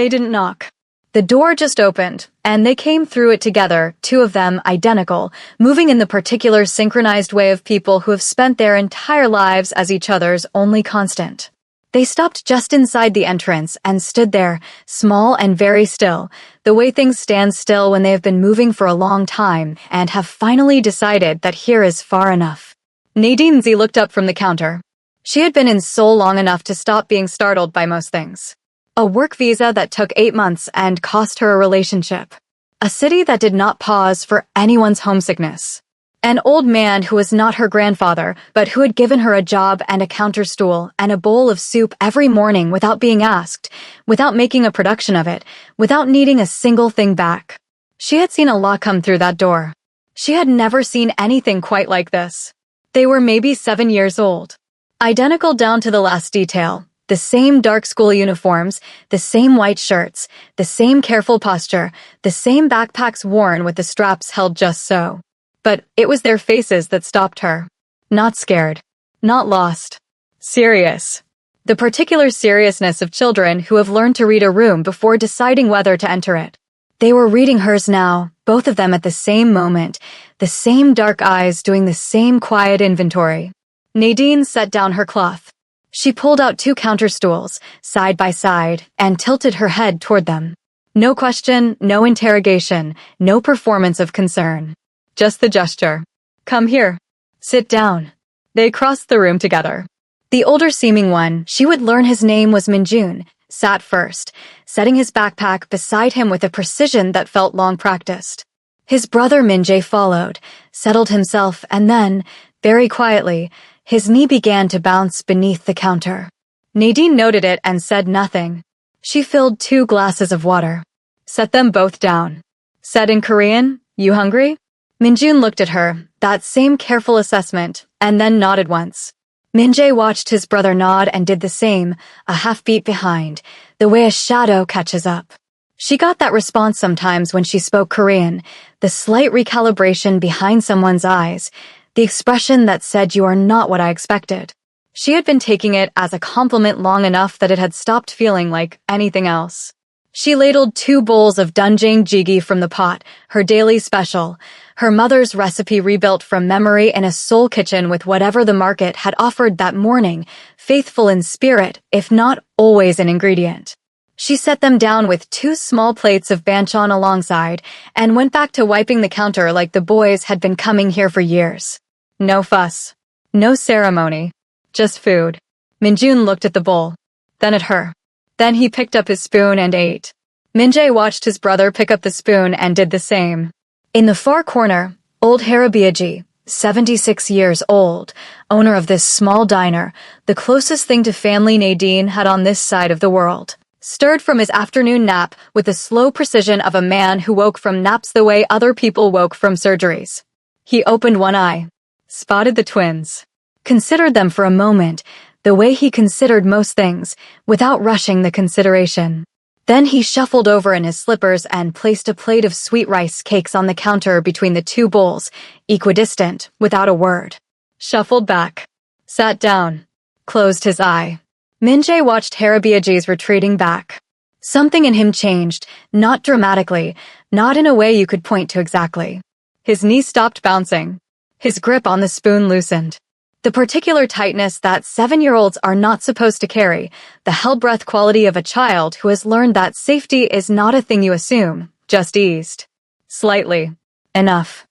They didn't knock. The door just opened, and they came through it together, two of them identical, moving in the particular synchronized way of people who have spent their entire lives as each other's only constant. They stopped just inside the entrance and stood there, small and very still, the way things stand still when they have been moving for a long time and have finally decided that here is far enough. Nadine Z looked up from the counter. She had been in Seoul long enough to stop being startled by most things. A work visa that took 8 months and cost her a relationship. A city that did not pause for anyone's homesickness. An old man who was not her grandfather, but who had given her a job and a counter stool and a bowl of soup every morning without being asked, without making a production of it, without needing a single thing back. She had seen a lot come through that door. She had never seen anything quite like this. They were maybe 7 years old. Identical down to the last detail. The same dark school uniforms, the same white shirts, the same careful posture, the same backpacks worn with the straps held just so. But it was their faces that stopped her. Not scared. Not lost. Serious. The particular seriousness of children who have learned to read a room before deciding whether to enter it. They were reading hers now, both of them at the same moment, the same dark eyes doing the same quiet inventory. Nadine set down her cloth. She pulled out 2 counter stools, side by side, and tilted her head toward them. No question, no interrogation, no performance of concern. Just the gesture. Come here. Sit down. They crossed the room together. The older-seeming one, she would learn his name was Minjun, sat first, setting his backpack beside him with a precision that felt long practiced. His brother Minjae followed, settled himself, and then, very quietly, his knee began to bounce beneath the counter. Nadine noted it and said nothing. She filled 2 glasses of water. Set them both down. Said in Korean, "You hungry?" Minjun looked at her, that same careful assessment, and then nodded once. Minjae watched his brother nod and did the same, a half beat behind, the way a shadow catches up. She got that response sometimes when she spoke Korean, the slight recalibration behind someone's eyes, the expression that said you are not what I expected. She had been taking it as a compliment long enough that it had stopped feeling like anything else. She ladled 2 bowls of doenjang jjigae from the pot, her daily special, her mother's recipe rebuilt from memory in a Seoul kitchen with whatever the market had offered that morning, faithful in spirit, if not always an ingredient. She set them down with 2 small plates of banchan alongside and went back to wiping the counter like the boys had been coming here for years. No fuss. No ceremony. Just food. Minjun looked at the bowl. Then at her. Then he picked up his spoon and ate. Minjae watched his brother pick up the spoon and did the same. In the far corner, old Harabiaji, 76 years old, owner of this small diner, the closest thing to family Nadine had on this side of the world, stirred from his afternoon nap with the slow precision of a man who woke from naps the way other people woke from surgeries. He opened one eye, spotted the twins, considered them for a moment, the way he considered most things, without rushing the consideration. Then he shuffled over in his slippers and placed a plate of sweet rice cakes on the counter between the 2 bowls, equidistant, without a word. Shuffled back, sat down, closed his eye. Minjae watched Harabiaji's retreating back. Something in him changed, not dramatically, not in a way you could point to exactly. His knee stopped bouncing. His grip on the spoon loosened. The particular tightness that 7-year-olds are not supposed to carry, the held-breath quality of a child who has learned that safety is not a thing you assume, just eased. Slightly. Enough.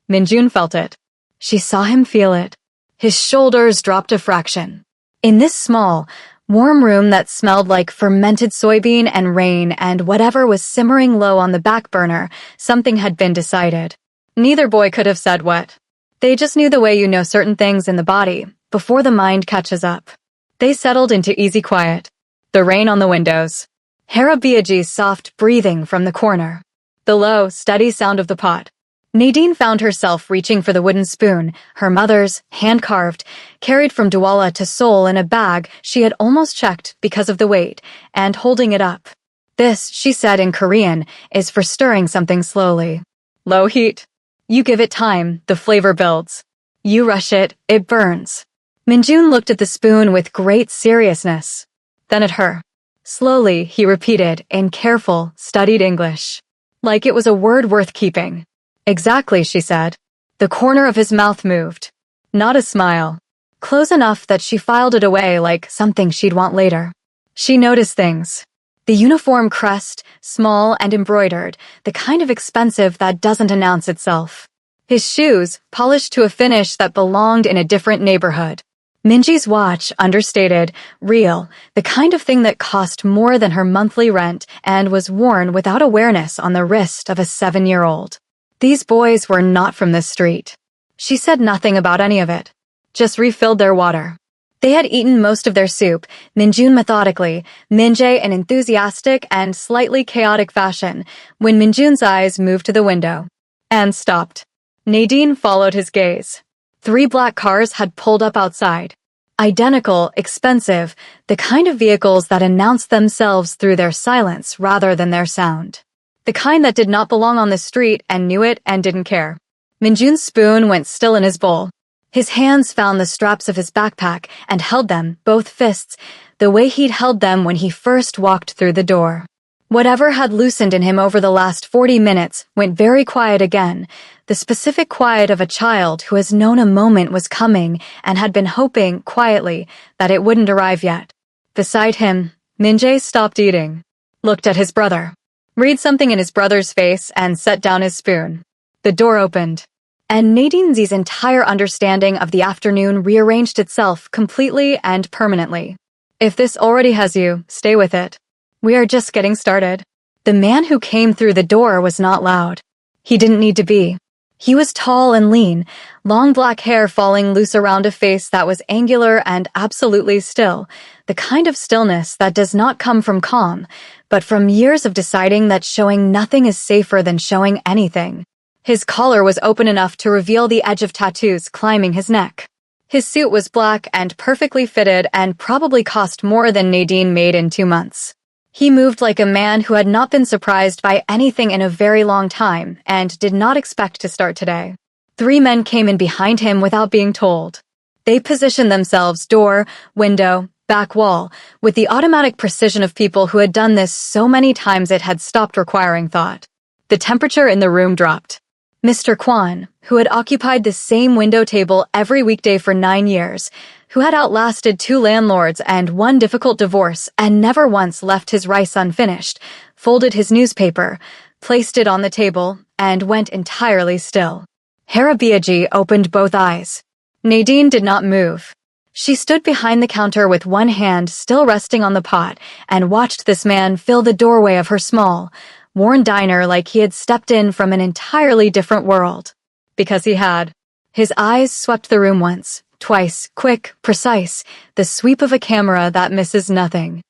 Minjun felt it. She saw him feel it. His shoulders dropped a fraction. In this small, warm room that smelled like fermented soybean and rain and whatever was simmering low on the back burner, something had been decided. Neither boy could have said what. They just knew the way you know certain things in the body, before the mind catches up. They settled into easy quiet. The rain on the windows. Harabiaji's soft breathing from the corner. The low, steady sound of the pot. Nadine found herself reaching for the wooden spoon, her mother's, hand-carved, carried from Douala to Seoul in a bag she had almost checked because of the weight, and holding it up. This, she said in Korean, is for stirring something slowly. Low heat. You give it time, the flavor builds. You rush it, it burns. Minjun looked at the spoon with great seriousness. Then at her. Slowly, he repeated in careful, studied English. Like it was a word worth keeping. Exactly, she said. The corner of his mouth moved. Not a smile. Close enough that she filed it away like something she'd want later. She noticed things. The uniform crest, small and embroidered, the kind of expensive that doesn't announce itself. His shoes, polished to a finish that belonged in a different neighborhood. Minji's watch, understated, real, the kind of thing that cost more than her monthly rent and was worn without awareness on the wrist of a 7-year-old. These boys were not from this street. She said nothing about any of it. Just refilled their water. They had eaten most of their soup, Minjun methodically, Minjae in enthusiastic and slightly chaotic fashion, when Minjun's eyes moved to the window. And stopped. Nadine followed his gaze. 3 black cars had pulled up outside. Identical, expensive, the kind of vehicles that announced themselves through their silence rather than their sound. The kind that did not belong on the street and knew it and didn't care. Minjun's spoon went still in his bowl. His hands found the straps of his backpack and held them, both fists, the way he'd held them when he first walked through the door. Whatever had loosened in him over the last 40 minutes went very quiet again, the specific quiet of a child who has known a moment was coming and had been hoping, quietly, that it wouldn't arrive yet. Beside him, Minjae stopped eating, looked at his brother, read something in his brother's face, and set down his spoon. The door opened, and Nadine's entire understanding of the afternoon rearranged itself completely and permanently. If this already has you, stay with it. We are just getting started. The man who came through the door was not loud. He didn't need to be. He was tall and lean, long black hair falling loose around a face that was angular and absolutely still, the kind of stillness that does not come from calm, but from years of deciding that showing nothing is safer than showing anything. His collar was open enough to reveal the edge of tattoos climbing his neck. His suit was black and perfectly fitted and probably cost more than Nadine made in 2 months. He moved like a man who had not been surprised by anything in a very long time and did not expect to start today. 3 men came in behind him without being told. They positioned themselves door, window, back wall, with the automatic precision of people who had done this so many times it had stopped requiring thought. The temperature in the room dropped. Mr. Kwan, who had occupied the same window table every weekday for 9 years, who had outlasted 2 landlords and 1 difficult divorce and never once left his rice unfinished, folded his newspaper, placed it on the table, and went entirely still. Harabiaji opened both eyes. Nadine did not move. She stood behind the counter with one hand still resting on the pot and watched this man fill the doorway of her small, worn diner like he had stepped in from an entirely different world. Because he had. His eyes swept the room once, twice, quick, precise, the sweep of a camera that misses nothing.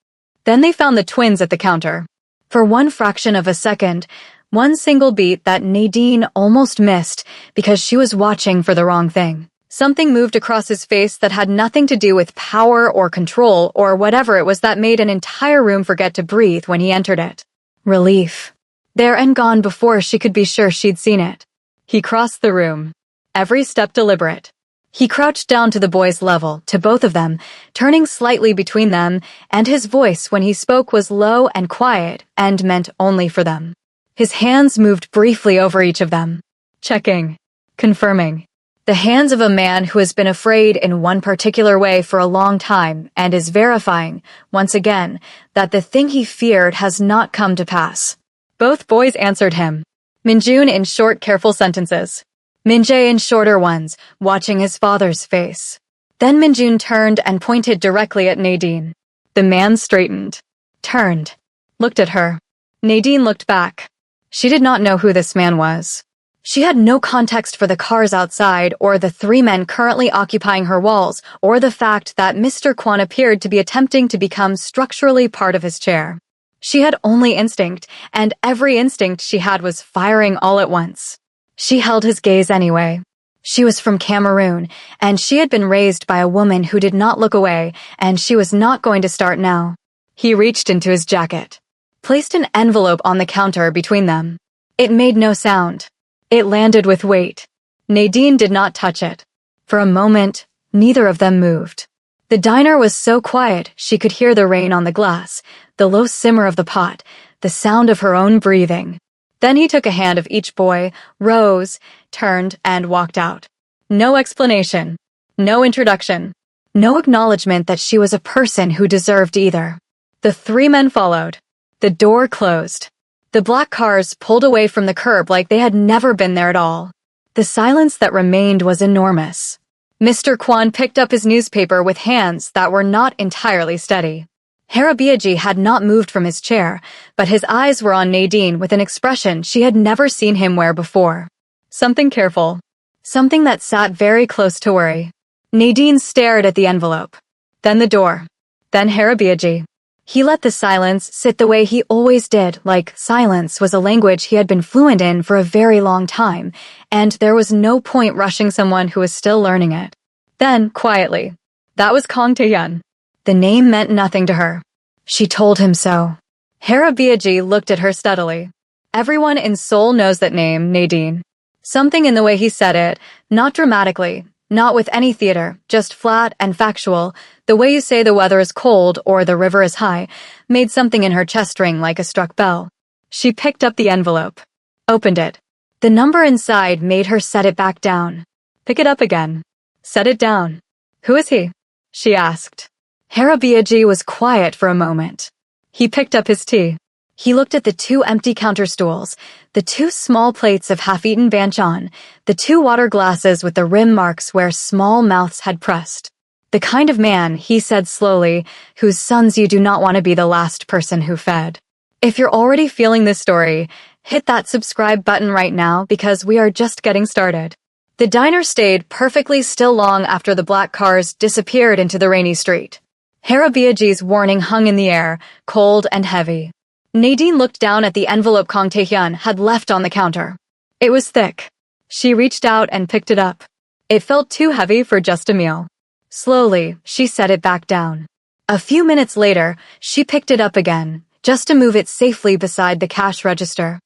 Then they found the twins at the counter. For 1 fraction of a second, 1 single beat that Nadine almost missed because she was watching for the wrong thing. Something moved across his face that had nothing to do with power or control or whatever it was that made an entire room forget to breathe when he entered it. Relief. There and gone before she could be sure she'd seen it. He crossed the room. Every step deliberate. He crouched down to the boys' level, to both of them, turning slightly between them, and his voice when he spoke was low and quiet and meant only for them. His hands moved briefly over each of them. Checking. Confirming. The hands of a man who has been afraid in one particular way for a long time and is verifying, once again, that the thing he feared has not come to pass. Both boys answered him. Minjun in short, careful sentences. Minjae in shorter ones, watching his father's face. Then Minjun turned and pointed directly at Nadine. The man straightened, turned, looked at her. Nadine looked back. She did not know who this man was. She had no context for the cars outside or the 3 men currently occupying her walls or the fact that Mr. Kwan appeared to be attempting to become structurally part of his chair. She had only instinct, and every instinct she had was firing all at once. She held his gaze anyway. She was from Cameroon, and she had been raised by a woman who did not look away, and she was not going to start now. He reached into his jacket, placed an envelope on the counter between them. It made no sound. It landed with weight. Nadine did not touch it. For a moment, neither of them moved. The diner was so quiet she could hear the rain on the glass, the low simmer of the pot, the sound of her own breathing. Then he took a hand of each boy, rose, turned, and walked out. No explanation. No introduction. No acknowledgement that she was a person who deserved either. The three men followed. The door closed. The black cars pulled away from the curb like they had never been there at all. The silence that remained was enormous. Mr. Kwan picked up his newspaper with hands that were not entirely steady. Harabiaji had not moved from his chair, but his eyes were on Nadine with an expression she had never seen him wear before. Something careful. Something that sat very close to worry. Nadine stared at the envelope. Then the door. Then Harabiaji. He let the silence sit the way he always did, like silence was a language he had been fluent in for a very long time, and there was no point rushing someone who was still learning it. Then, quietly. That was Kang Tae-hyun. The name meant nothing to her. She told him so. Harabiaji looked at her steadily. Everyone in Seoul knows that name, Nadine. Something in the way he said it, not dramatically, not with any theater, just flat and factual, the way you say the weather is cold or the river is high, made something in her chest ring like a struck bell. She picked up the envelope. Opened it. The number inside made her set it back down. Pick it up again. Set it down. Who is he? She asked. Harabiaji was quiet for a moment. He picked up his tea. He looked at the two empty counter stools, the two small plates of half-eaten banchan, the two water glasses with the rim marks where small mouths had pressed. The kind of man, he said slowly, whose sons you do not want to be the last person who fed. If you're already feeling this story, hit that subscribe button right now because we are just getting started. The diner stayed perfectly still long after the black cars disappeared into the rainy street. Harabiaji's warning hung in the air, cold and heavy. Nadine looked down at the envelope Kang Tae-hyun had left on the counter. It was thick. She reached out and picked it up. It felt too heavy for just a meal. Slowly, she set it back down. A few minutes later, she picked it up again, just to move it safely beside the cash register.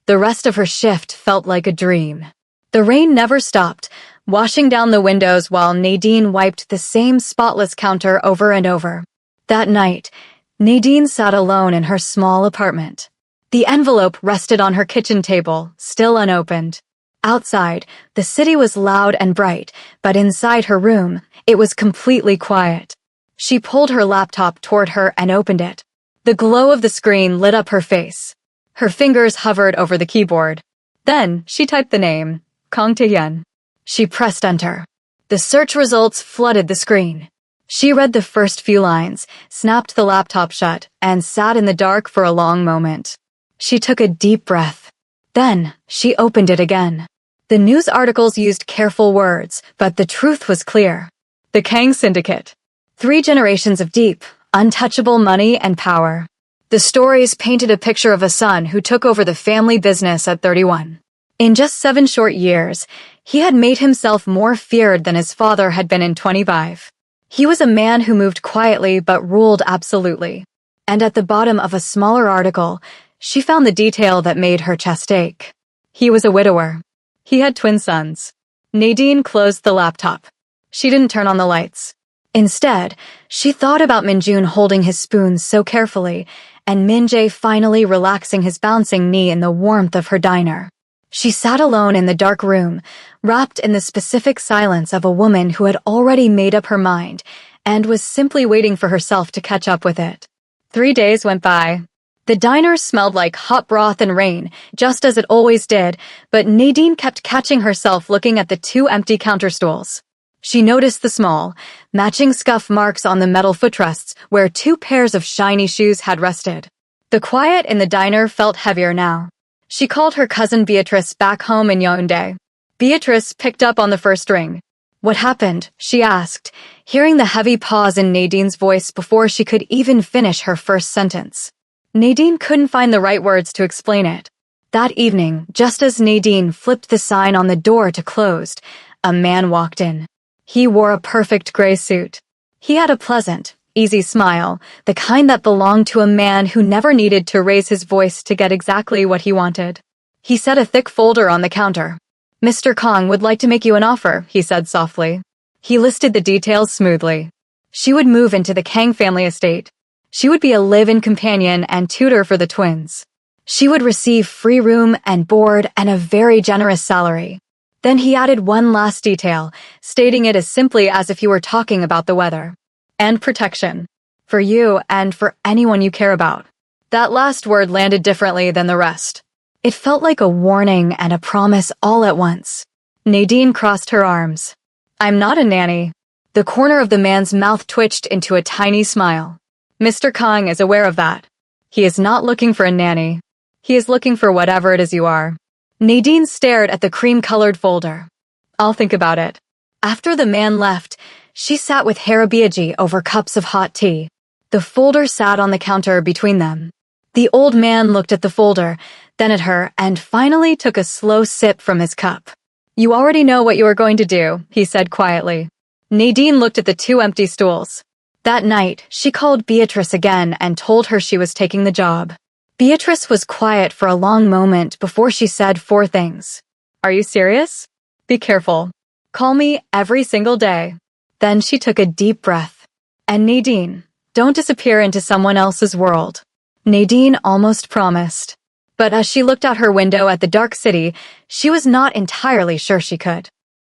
The rest of her shift felt like a dream. The rain never stopped, washing down the windows while Nadine wiped the same spotless counter over and over. That night, Nadine sat alone in her small apartment. The envelope rested on her kitchen table, still unopened. Outside, the city was loud and bright, but inside her room, it was completely quiet. She pulled her laptop toward her and opened it. The glow of the screen lit up her face. Her fingers hovered over the keyboard. Then, she typed the name, Kang Tae-hyun. She pressed enter. The search results flooded the screen. She read the first few lines, snapped the laptop shut, and sat in the dark for a long moment. She took a deep breath. Then, she opened it again. The news articles used careful words, but the truth was clear. The Kang Syndicate. 3 generations of deep, untouchable money and power. The stories painted a picture of a son who took over the family business at 31. In just 7 short years, he had made himself more feared than his father had been in 25. He was a man who moved quietly but ruled absolutely. And at the bottom of a smaller article, she found the detail that made her chest ache. He was a widower. He had twin sons. Nadine closed the laptop. She didn't turn on the lights. Instead, she thought about Minjun holding his spoon so carefully, and Min-jae finally relaxing his bouncing knee in the warmth of her diner. She sat alone in the dark room, wrapped in the specific silence of a woman who had already made up her mind and was simply waiting for herself to catch up with it. 3 days went by. The diner smelled like hot broth and rain, just as it always did, but Nadine kept catching herself looking at the 2 empty counter stools. She noticed the small, matching scuff marks on the metal footrests where 2 pairs of shiny shoes had rested. The quiet in the diner felt heavier now. She called her cousin Beatrice back home in Yaoundé. Beatrice picked up on the first ring. What happened? She asked, hearing the heavy pause in Nadine's voice before she could even finish her first sentence. Nadine couldn't find the right words to explain it. That evening, just as Nadine flipped the sign on the door to closed, a man walked in. He wore a perfect gray suit. He had a pleasant, easy smile, the kind that belonged to a man who never needed to raise his voice to get exactly what he wanted. He set a thick folder on the counter. Mr. Kang would like to make you an offer, he said softly. He listed the details smoothly. She would move into the Kang family estate. She would be a live-in companion and tutor for the twins. She would receive free room and board and a very generous salary. Then he added one last detail, stating it as simply as if you were talking about the weather. And protection. For you and for anyone you care about. That last word landed differently than the rest. It felt like a warning and a promise all at once. Nadine crossed her arms. I'm not a nanny. The corner of the man's mouth twitched into a tiny smile. Mr. Kang is aware of that. He is not looking for a nanny. He is looking for whatever it is you are. Nadine stared at the cream-colored folder. I'll think about it. After the man left, she sat with Harabiaji over cups of hot tea. The folder sat on the counter between them. The old man looked at the folder, then at her, and finally took a slow sip from his cup. You already know what you are going to do, he said quietly. Nadine looked at the two empty stools. That night, she called Beatrice again and told her she was taking the job. Beatrice was quiet for a long moment before she said 4 things. Are you serious? Be careful. Call me every single day. Then she took a deep breath. And Nadine, don't disappear into someone else's world. Nadine almost promised. But as she looked out her window at the dark city, she was not entirely sure she could.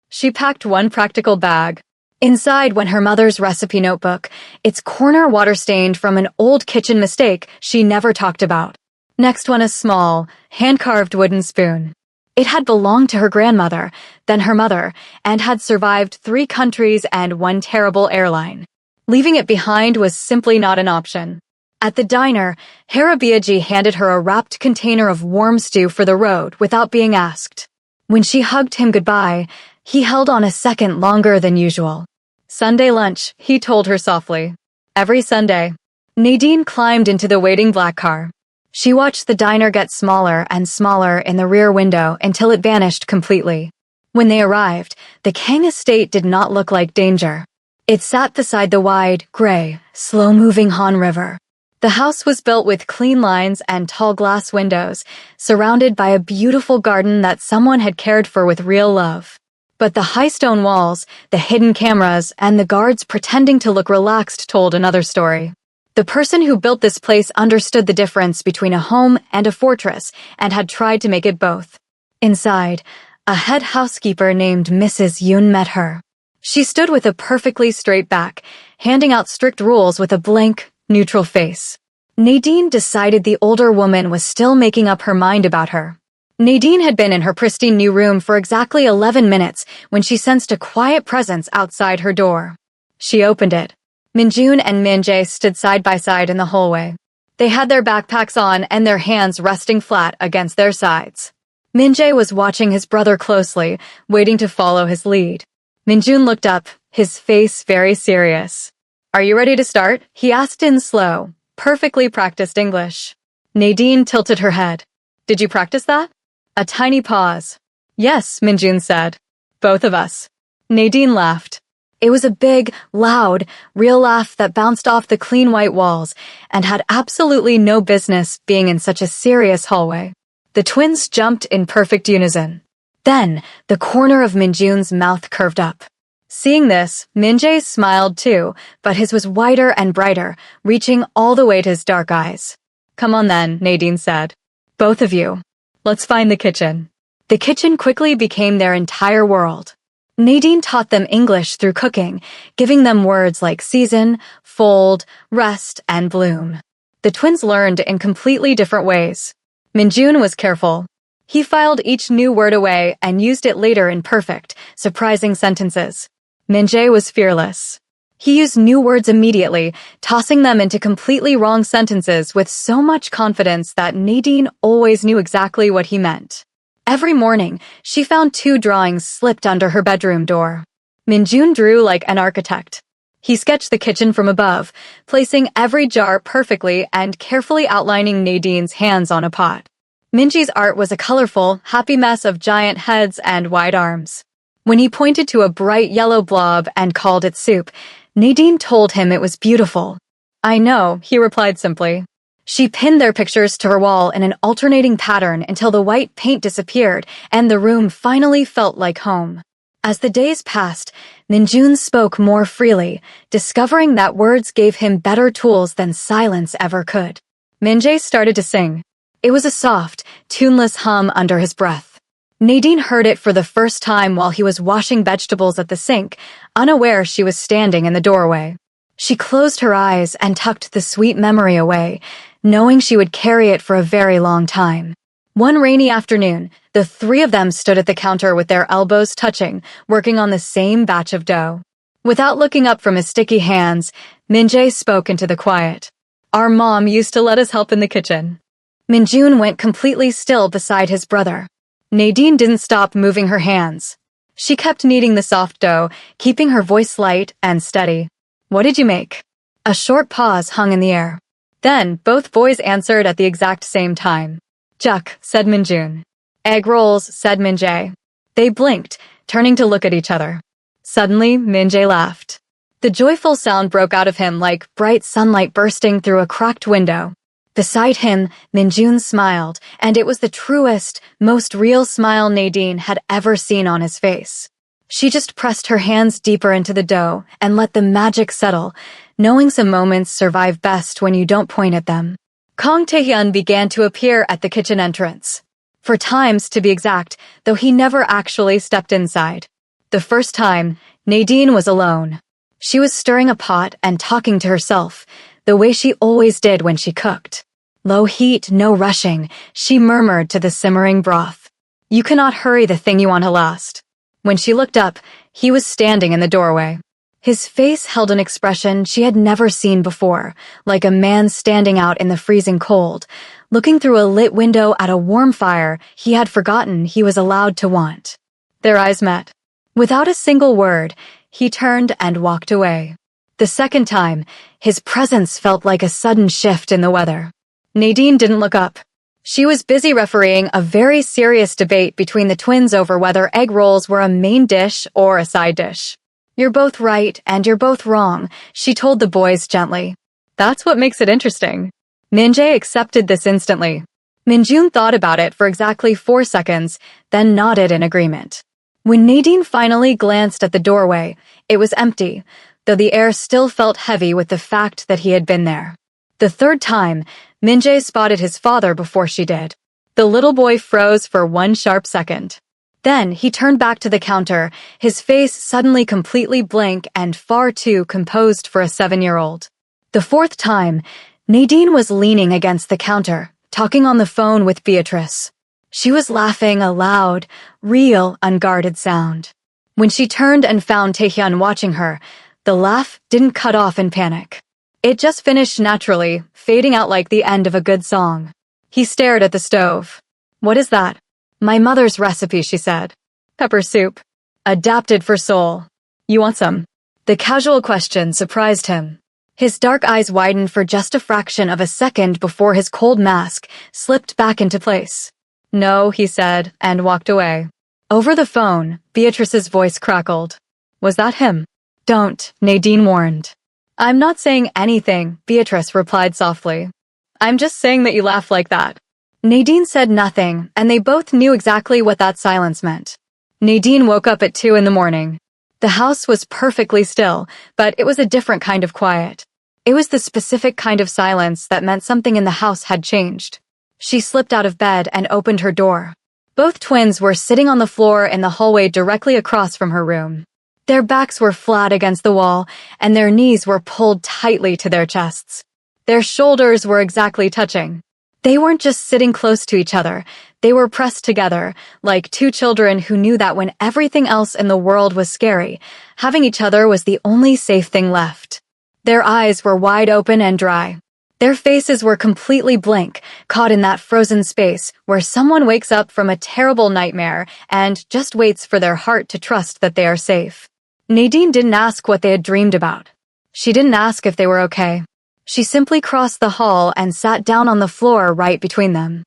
She packed one practical bag. Inside went her mother's recipe notebook, its corner water-stained from an old kitchen mistake she never talked about. Next went a small, hand-carved wooden spoon. It had belonged to her grandmother, then her mother, and had survived 3 countries and 1 terrible airline. Leaving it behind was simply not an option. At the diner, Harabiaji handed her a wrapped container of warm stew for the road without being asked. When she hugged him goodbye, he held on a second longer than usual. Sunday lunch, he told her softly. Every Sunday. Nadine climbed into the waiting black car. She watched the diner get smaller and smaller in the rear window until it vanished completely. When they arrived, the Kang estate did not look like danger. It sat beside the wide, gray, slow-moving Han River. The house was built with clean lines and tall glass windows, surrounded by a beautiful garden that someone had cared for with real love. But the high stone walls, the hidden cameras, and the guards pretending to look relaxed told another story. The person who built this place understood the difference between a home and a fortress and had tried to make it both. Inside, a head housekeeper named Mrs. Yoon met her. She stood with a perfectly straight back, handing out strict rules with a blank, neutral face. Nadine decided the older woman was still making up her mind about her. Nadine had been in her pristine new room for exactly 11 minutes when she sensed a quiet presence outside her door. She opened it. Minjun and Minjae stood side by side in the hallway. They had their backpacks on and their hands resting flat against their sides. Minjae was watching his brother closely, waiting to follow his lead. Minjun looked up, his face very serious. Are you ready to start? He asked in slow, perfectly practiced English. Nadine tilted her head. Did you practice that? A tiny pause. Yes, Minjun said. Both of us. Nadine laughed. It was a big, loud, real laugh that bounced off the clean white walls and had absolutely no business being in such a serious hallway. The twins jumped in perfect unison. Then, the corner of Minjun's mouth curved up. Seeing this, Minjae smiled too, but his was wider and brighter, reaching all the way to his dark eyes. Come on then, Nadine said. Both of you. Let's find the kitchen. The kitchen quickly became their entire world. Nadine taught them English through cooking, giving them words like season, fold, rest, and bloom. The twins learned in completely different ways. Minjun was careful. He filed each new word away and used it later in perfect, surprising sentences. Minjae was fearless. He used new words immediately, tossing them into completely wrong sentences with so much confidence that Nadine always knew exactly what he meant. Every morning, she found 2 drawings slipped under her bedroom door. Minjun drew like an architect. He sketched the kitchen from above, placing every jar perfectly and carefully outlining Nadine's hands on a pot. Minji's art was a colorful, happy mess of giant heads and wide arms. When he pointed to a bright yellow blob and called it soup, Nadine told him it was beautiful. I know, he replied simply. She pinned their pictures to her wall in an alternating pattern until the white paint disappeared and the room finally felt like home. As the days passed, Minjun spoke more freely, discovering that words gave him better tools than silence ever could. Minjae started to sing. It was a soft, tuneless hum under his breath. Nadine heard it for the first time while he was washing vegetables at the sink, unaware she was standing in the doorway. She closed her eyes and tucked the sweet memory away, knowing she would carry it for a very long time. One rainy afternoon, the three of them stood at the counter with their elbows touching, working on the same batch of dough. Without looking up from his sticky hands, Minjae spoke into the quiet. Our mom used to let us help in the kitchen. Minjun went completely still beside his brother. Nadine didn't stop moving her hands. She kept kneading the soft dough, keeping her voice light and steady. What did you make? A short pause hung in the air. Then, both boys answered at the exact same time. Juk, said Minjun. Egg rolls, said Minjae. They blinked, turning to look at each other. Suddenly, Minjae laughed. The joyful sound broke out of him like bright sunlight bursting through a cracked window. Beside him, Minjun smiled, and it was the truest, most real smile Nadine had ever seen on his face. She just pressed her hands deeper into the dough and let the magic settle, knowing some moments survive best when you don't point at them. Kong Taehyun began to appear at the kitchen entrance. For times, to be exact, though he never actually stepped inside. The first time, Nadine was alone. She was stirring a pot and talking to herself, the way she always did when she cooked. Low heat, no rushing, she murmured to the simmering broth. You cannot hurry the thing you want to last. When she looked up, he was standing in the doorway. His face held an expression she had never seen before, like a man standing out in the freezing cold, looking through a lit window at a warm fire he had forgotten he was allowed to want. Their eyes met. Without a single word, he turned and walked away. The second time, his presence felt like a sudden shift in the weather. Nadine didn't look up. She was busy refereeing a very serious debate between the twins over whether egg rolls were a main dish or a side dish. You're both right and you're both wrong, she told the boys gently. That's what makes it interesting. Minjae accepted this instantly. Minjun thought about it for exactly 4 seconds, then nodded in agreement. When Nadine finally glanced at the doorway, it was empty, though the air still felt heavy with the fact that he had been there. The third time, Minjae spotted his father before she did. The little boy froze for 1 sharp second. Then he turned back to the counter, his face suddenly completely blank and far too composed for a 7-year-old. The fourth time, Nadine was leaning against the counter, talking on the phone with Beatrice. She was laughing a loud, real, unguarded sound. When she turned and found Taehyun watching her, the laugh didn't cut off in panic. It just finished naturally, fading out like the end of a good song. He stared at the stove. What is that? My mother's recipe, she said. Pepper soup. Adapted for Seoul. You want some? The casual question surprised him. His dark eyes widened for just a fraction of a second before his cold mask slipped back into place. No, he said, and walked away. Over the phone, Beatrice's voice crackled. Was that him? Don't, Nadine warned. I'm not saying anything, Beatrice replied softly. I'm just saying that you laugh like that. Nadine said nothing, and they both knew exactly what that silence meant. Nadine woke up at 2 a.m. The house was perfectly still, but it was a different kind of quiet. It was the specific kind of silence that meant something in the house had changed. She slipped out of bed and opened her door. Both twins were sitting on the floor in the hallway directly across from her room. Their backs were flat against the wall, and their knees were pulled tightly to their chests. Their shoulders were exactly touching. They weren't just sitting close to each other, they were pressed together, like two children who knew that when everything else in the world was scary, having each other was the only safe thing left. Their eyes were wide open and dry. Their faces were completely blank, caught in that frozen space where someone wakes up from a terrible nightmare and just waits for their heart to trust that they are safe. Nadine didn't ask what they had dreamed about. She didn't ask if they were okay. She simply crossed the hall and sat down on the floor right between them.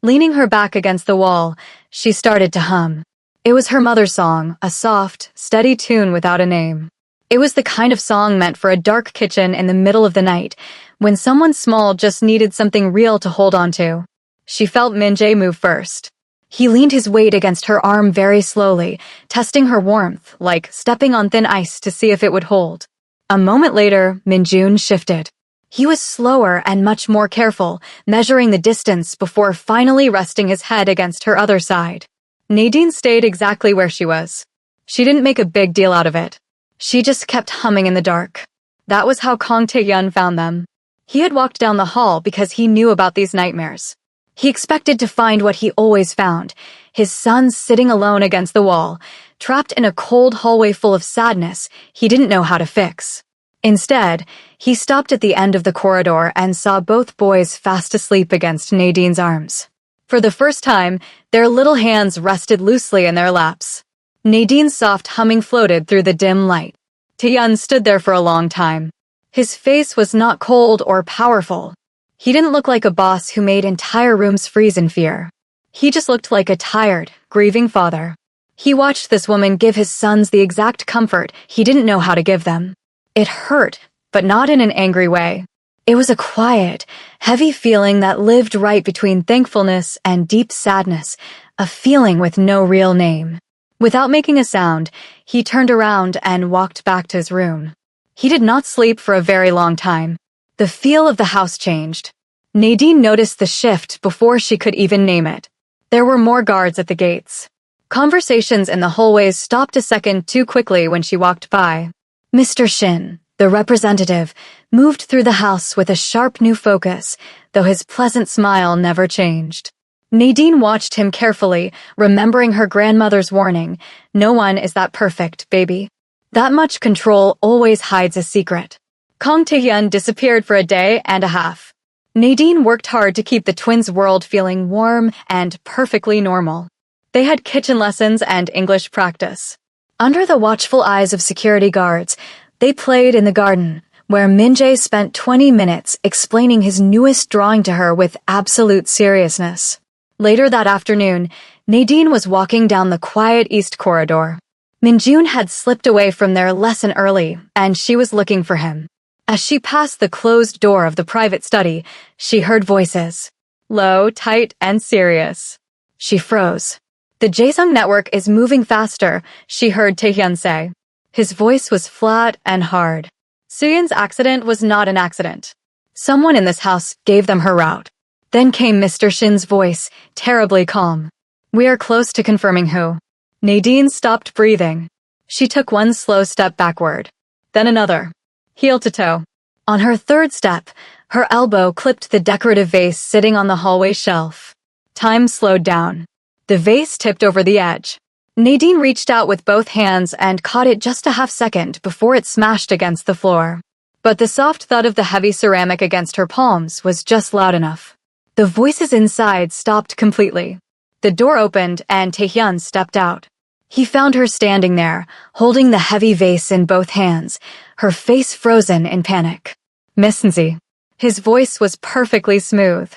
Leaning her back against the wall, she started to hum. It was her mother's song, a soft, steady tune without a name. It was the kind of song meant for a dark kitchen in the middle of the night, when someone small just needed something real to hold on to. She felt Minjae move first. He leaned his weight against her arm very slowly, testing her warmth, like stepping on thin ice to see if it would hold. A moment later, Minjun shifted. He was slower and much more careful, measuring the distance before finally resting his head against her other side. Nadine stayed exactly where she was. She didn't make a big deal out of it. She just kept humming in the dark. That was how Kang Tae-hyun found them. He had walked down the hall because he knew about these nightmares. He expected to find what he always found, his son sitting alone against the wall, trapped in a cold hallway full of sadness he didn't know how to fix. Instead, he stopped at the end of the corridor and saw both boys fast asleep against Nadine's arms. For the first time, their little hands rested loosely in their laps. Nadine's soft humming floated through the dim light. Tae-hyun stood there for a long time. His face was not cold or powerful. He didn't look like a boss who made entire rooms freeze in fear. He just looked like a tired, grieving father. He watched this woman give his sons the exact comfort he didn't know how to give them. It hurt, but not in an angry way. It was a quiet, heavy feeling that lived right between thankfulness and deep sadness, a feeling with no real name. Without making a sound, he turned around and walked back to his room. He did not sleep for a very long time. The feel of the house changed. Nadine noticed the shift before she could even name it. There were more guards at the gates. Conversations in the hallways stopped a second too quickly when she walked by. Mr. Shin, the representative, moved through the house with a sharp new focus, though his pleasant smile never changed. Nadine watched him carefully, remembering her grandmother's warning, "No one is that perfect, baby." That much control always hides a secret. Kang Tae-hyun disappeared for a day and a half. Nadine worked hard to keep the twins' world feeling warm and perfectly normal. They had kitchen lessons and English practice. Under the watchful eyes of security guards, they played in the garden, where Min-jae spent 20 minutes explaining his newest drawing to her with absolute seriousness. Later that afternoon, Nadine was walking down the quiet east corridor. Minjun had slipped away from their lesson early, and she was looking for him. As she passed the closed door of the private study, she heard voices. Low, tight, and serious. She froze. The Jaesung network is moving faster, she heard Tae-hyun say. His voice was flat and hard. Suyin's accident was not an accident. Someone in this house gave them her route. Then came Mr. Shin's voice, terribly calm. We are close to confirming who. Nadine stopped breathing. She took one slow step backward. Then another. Heel to toe. On her third step, her elbow clipped the decorative vase sitting on the hallway shelf. Time slowed down. The vase tipped over the edge. Nadine reached out with both hands and caught it just a half second before it smashed against the floor. But the soft thud of the heavy ceramic against her palms was just loud enough. The voices inside stopped completely. The door opened and Tae-hyun stepped out. He found her standing there, holding the heavy vase in both hands, her face frozen in panic. Miss Nzi. His voice was perfectly smooth.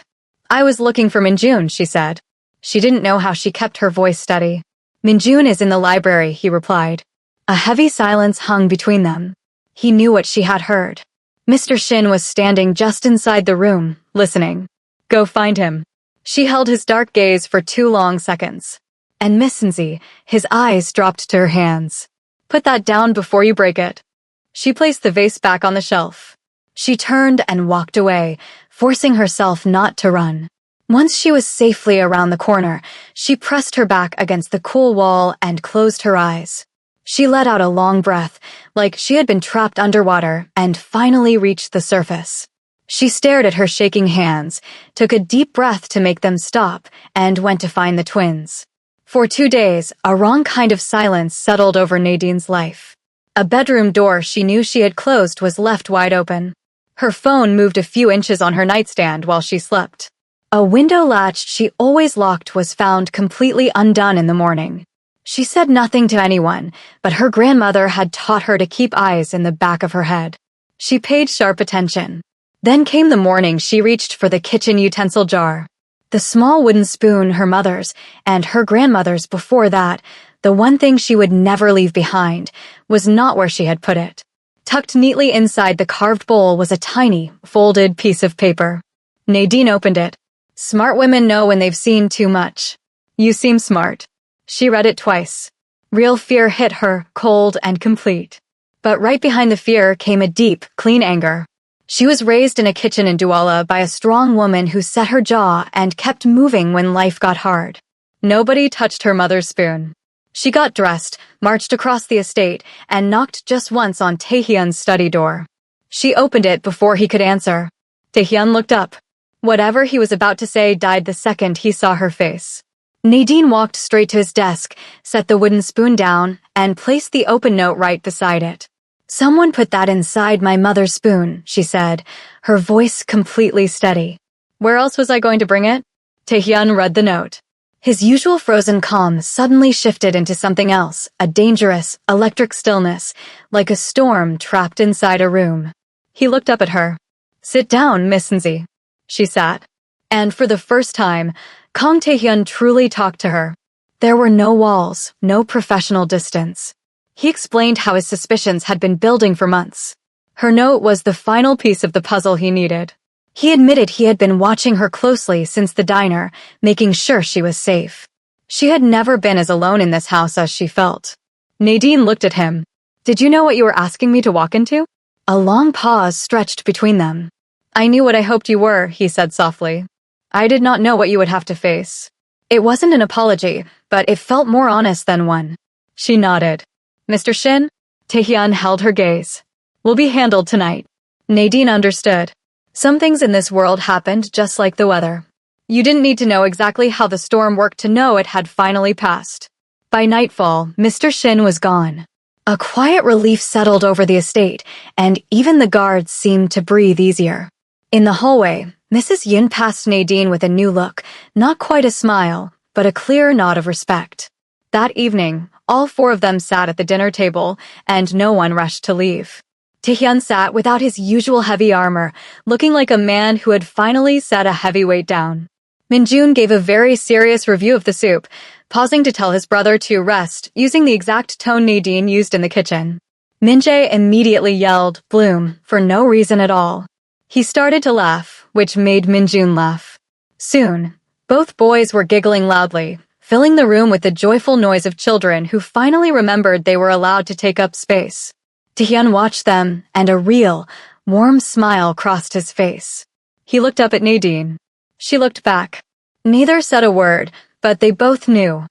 I was looking for Minjun, she said. She didn't know how she kept her voice steady. Minjun is in the library, he replied. A heavy silence hung between them. He knew what she had heard. Mr. Shin was standing just inside the room, listening. Go find him. She held his dark gaze for 2 long seconds. And Miss Nzi, his eyes dropped to her hands. Put that down before you break it. She placed the vase back on the shelf. She turned and walked away, forcing herself not to run. Once she was safely around the corner, she pressed her back against the cool wall and closed her eyes. She let out a long breath, like she had been trapped underwater, and finally reached the surface. She stared at her shaking hands, took a deep breath to make them stop, and went to find the twins. For 2 days, a wrong kind of silence settled over Nadine's life. A bedroom door she knew she had closed was left wide open. Her phone moved a few inches on her nightstand while she slept. A window latch she always locked was found completely undone in the morning. She said nothing to anyone, but her grandmother had taught her to keep eyes in the back of her head. She paid sharp attention. Then came the morning she reached for the kitchen utensil jar. The small wooden spoon her mother's, and her grandmother's before that, the one thing she would never leave behind, was not where she had put it. Tucked neatly inside the carved bowl was a tiny, folded piece of paper. Nadine opened it. Smart women know when they've seen too much. You seem smart. She read it twice. Real fear hit her, cold and complete. But right behind the fear came a deep, clean anger. She was raised in a kitchen in Douala by a strong woman who set her jaw and kept moving when life got hard. Nobody touched her mother's spoon. She got dressed, marched across the estate, and knocked just once on Taehyun's study door. She opened it before he could answer. Taehyun looked up. Whatever he was about to say died the second he saw her face. Nadine walked straight to his desk, set the wooden spoon down, and placed the open note right beside it. "Someone put that inside my mother's spoon," she said, her voice completely steady. "Where else was I going to bring it?" Taehyun read the note. His usual frozen calm suddenly shifted into something else, a dangerous, electric stillness, like a storm trapped inside a room. He looked up at her. "Sit down, Miss Nzi." She sat. And for the first time, Kang Taehyun truly talked to her. There were no walls, no professional distance. He explained how his suspicions had been building for months. Her note was the final piece of the puzzle he needed. He admitted he had been watching her closely since the diner, making sure she was safe. She had never been as alone in this house as she felt. Nadine looked at him. "Did you know what you were asking me to walk into?" A long pause stretched between them. "I knew what I hoped you were," he said softly. "I did not know what you would have to face." It wasn't an apology, but it felt more honest than one. She nodded. "Mr. Shin?" Taehyun held her gaze. "Will be handled tonight." Nadine understood. Some things in this world happened just like the weather. You didn't need to know exactly how the storm worked to know it had finally passed. By nightfall, Mr. Shin was gone. A quiet relief settled over the estate, and even the guards seemed to breathe easier. In the hallway, Mrs. Yun passed Nadine with a new look, not quite a smile, but a clear nod of respect. That evening, all four of them sat at the dinner table, and no one rushed to leave. Taehyun sat without his usual heavy armor, looking like a man who had finally set a heavy weight down. Minjun gave a very serious review of the soup, pausing to tell his brother to rest, using the exact tone Nadine used in the kitchen. Minjae immediately yelled, "Bloom," for no reason at all. He started to laugh, which made Minjun laugh. Soon, both boys were giggling loudly, filling the room with the joyful noise of children who finally remembered they were allowed to take up space. Taehyun watched them, and a real, warm smile crossed his face. He looked up at Nadine. She looked back. Neither said a word, but they both knew.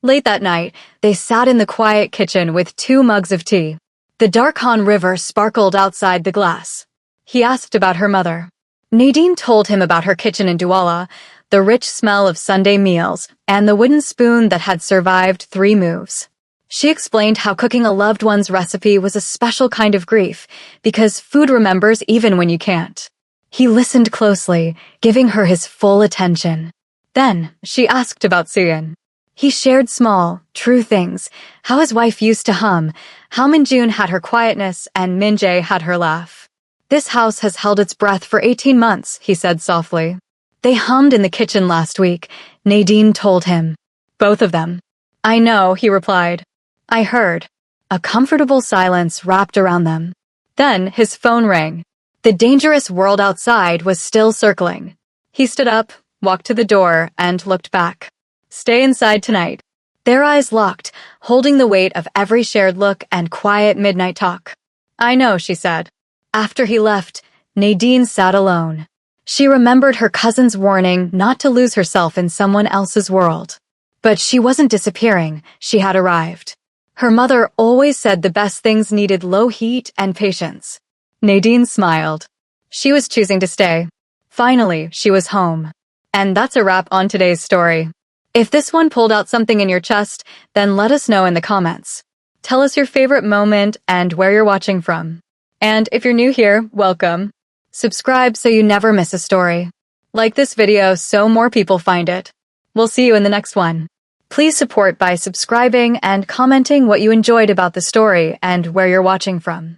Late that night, they sat in the quiet kitchen with 2 mugs of tea. The Darkhan River sparkled outside the glass. He asked about her mother. Nadine told him about her kitchen in Douala, the rich smell of Sunday meals, and the wooden spoon that had survived 3 moves. She explained how cooking a loved one's recipe was a special kind of grief, because food remembers even when you can't. He listened closely, giving her his full attention. Then, she asked about Suyin. He shared small, true things, how his wife used to hum, how Minjun had her quietness and Minjae had her laugh. "This house has held its breath for 18 months, he said softly. "They hummed in the kitchen last week," Nadine told him. "Both of them." "I know," he replied. "I heard." A comfortable silence wrapped around them. Then his phone rang. The dangerous world outside was still circling. He stood up, walked to the door, and looked back. "Stay inside tonight." Their eyes locked, holding the weight of every shared look and quiet midnight talk. "I know," she said. After he left, Nadine sat alone. She remembered her cousin's warning not to lose herself in someone else's world. But she wasn't disappearing, she had arrived. Her mother always said the best things needed low heat and patience. Nadine smiled. She was choosing to stay. Finally, she was home. And that's a wrap on today's story. If this one pulled out something in your chest, then let us know in the comments. Tell us your favorite moment and where you're watching from. And if you're new here, welcome. Subscribe so you never miss a story. Like this video so more people find it. We'll see you in the next one. Please support by subscribing and commenting what you enjoyed about the story and where you're watching from.